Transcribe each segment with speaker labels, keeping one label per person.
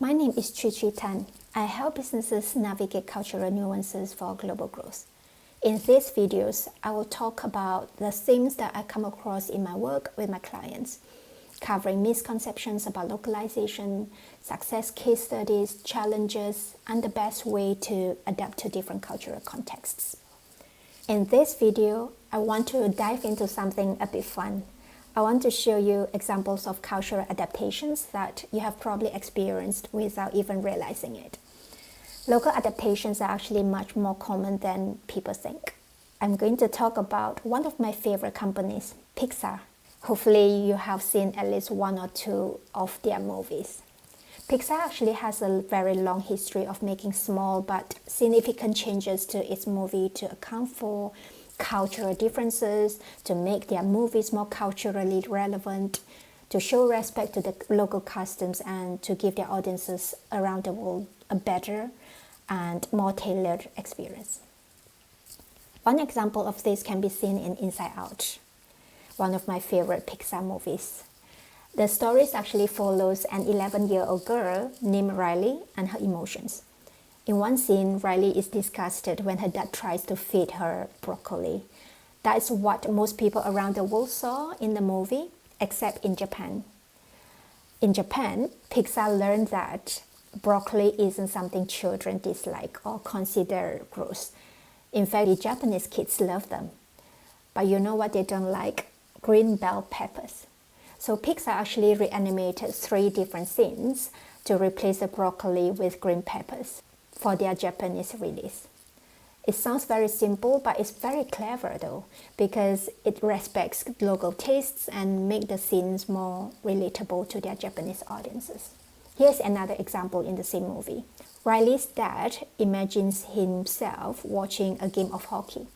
Speaker 1: My name is Chui Chui Tan. I help businesses navigate cultural nuances for global growth. In these videos, I will talk about the themes that I come across in my work with my clients, covering misconceptions about localization, success case studies, challenges, and the best way to adapt to different cultural contexts. In this video, I want to dive into something a bit fun. I want to show you examples of cultural adaptations that you have probably experienced without even realizing it. Local adaptations are actually much more common than people think. I'm going to talk about one of my favorite companies, Pixar. Hopefully you have seen at least one or two of their movies. Pixar actually has a very long history of making small but significant changes to its movie to account for cultural differences, to make their movies more culturally relevant, to show respect to the local customs, and to give their audiences around the world a better and more tailored experience. One example of this can be seen in Inside Out, one of my favorite Pixar movies. The story actually follows an 11-year-old girl named Riley and her emotions. In one scene, Riley is disgusted when her dad tries to feed her broccoli. That is what most people around the world saw in the movie, except in Japan. In Japan, Pixar learned that broccoli isn't something children dislike or consider gross. In fact, the Japanese kids love them. But you know what they don't like? Green bell peppers. So Pixar actually reanimated 3 different scenes to replace the broccoli with green peppers for their Japanese release. It sounds very simple, but it's very clever though, because it respects local tastes and makes the scenes more relatable to their Japanese audiences. Here's another example in the same movie. Riley's dad imagines himself watching a game of hockey,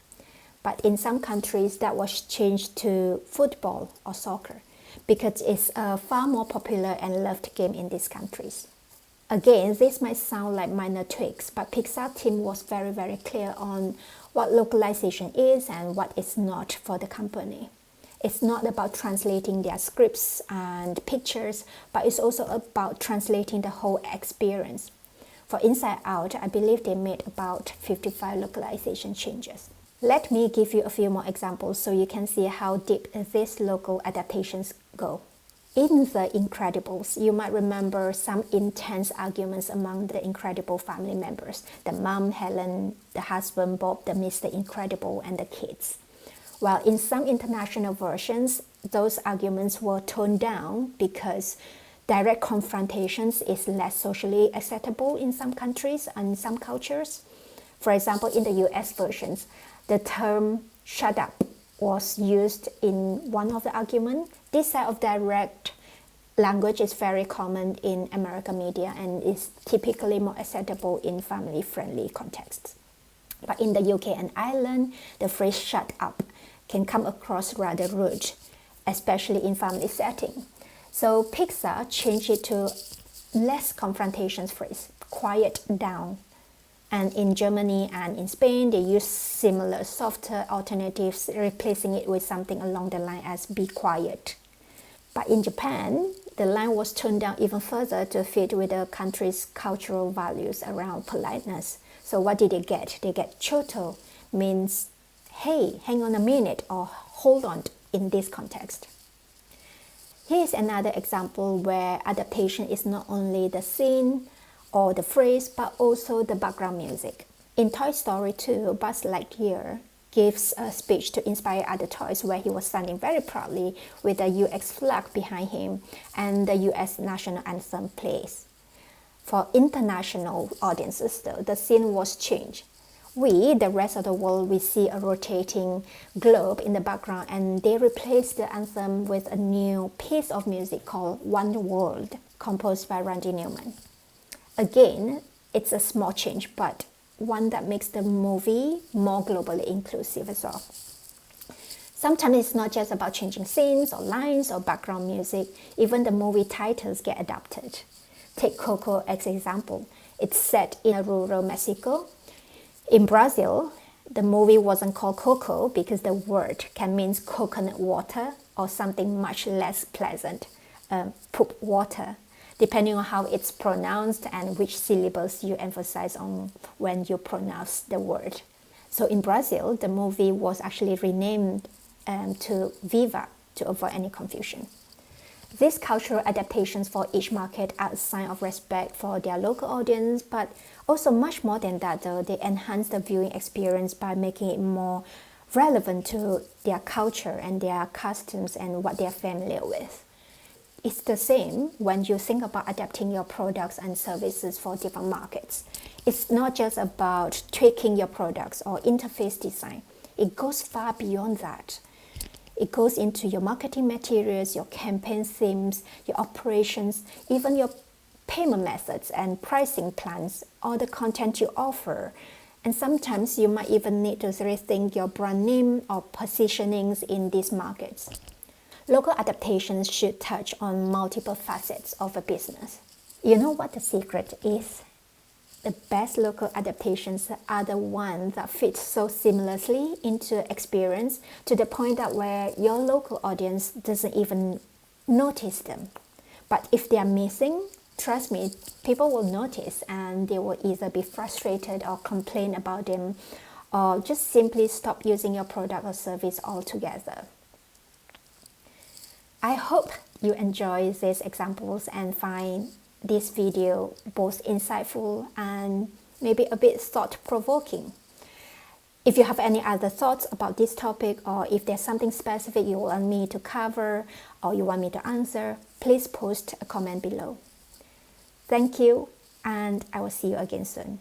Speaker 1: but in some countries that was changed to football or soccer, because it's a far more popular and loved game in these countries. Again, this might sound like minor tweaks, but Pixar team was very clear on what localization is and what it's not for the company. It's not about translating their scripts and pictures, but it's also about translating the whole experience. For Inside Out, I believe they made about 55 localization changes. Let me give you a few more examples so you can see how deep these local adaptations go. In The Incredibles, you might remember some intense arguments among the Incredible family members, the mom, Helen, the husband, Bob, the Mr. Incredible, and the kids. While in some international versions, those arguments were toned down because direct confrontations is less socially acceptable in some countries and some cultures. For example, in the US versions, the term "shut up" was used in one of the arguments. This type of direct language is very common in American media and is typically more acceptable in family-friendly contexts. But in the UK and Ireland, the phrase "shut up" can come across rather rude, especially in family setting. So Pixar changed it to less confrontations phrase, "quiet down." And in Germany and in Spain, they use similar softer alternatives, replacing it with something along the line as "be quiet." But in Japan, the line was toned down even further to fit with the country's cultural values around politeness. So what did they get? They get "choto," means "hey, hang on a minute," or "hold on" in this context. Here's another example where adaptation is not only the scene or the phrase, but also the background music. In Toy Story 2, Buzz Lightyear gives a speech to inspire other toys where he was standing very proudly with the US flag behind him and the US national anthem plays. For international audiences though, the scene was changed. We, the rest of the world, we see a rotating globe in the background, and they replaced the anthem with a new piece of music called "One World," composed by Randy Newman. Again, it's a small change, but one that makes the movie more globally inclusive as well. Sometimes it's not just about changing scenes or lines or background music, even the movie titles get adapted. Take Coco as an example. It's set in a rural Mexico. In Brazil, the movie wasn't called Coco because the word can mean coconut water or something much less pleasant, poop water. depending on how it's pronounced and which syllables you emphasize on when you pronounce the word. So in Brazil, the movie was actually renamed to Viva to avoid any confusion. These cultural adaptations for each market are a sign of respect for their local audience, but also much more than that, though, they enhance the viewing experience by making it more relevant to their culture and their customs and what they're familiar with. It's the same when you think about adapting your products and services for different markets. It's not just about tweaking your products or interface design. It goes far beyond that. It goes into your marketing materials, your campaign themes, your operations, even your payment methods and pricing plans, all the content you offer. And sometimes you might even need to rethink your brand name or positionings in these markets. Local adaptations should touch on multiple facets of a business. You know what the secret is? The best local adaptations are the ones that fit so seamlessly into experience to the point that where your local audience doesn't even notice them. But if they are missing, trust me, people will notice and they will either be frustrated or complain about them or just simply stop using your product or service altogether. I hope you enjoy these examples and find this video both insightful and maybe a bit thought-provoking. If you have any other thoughts about this topic, or if there's something specific you want me to cover or you want me to answer, please post a comment below. Thank you, and I will see you again soon.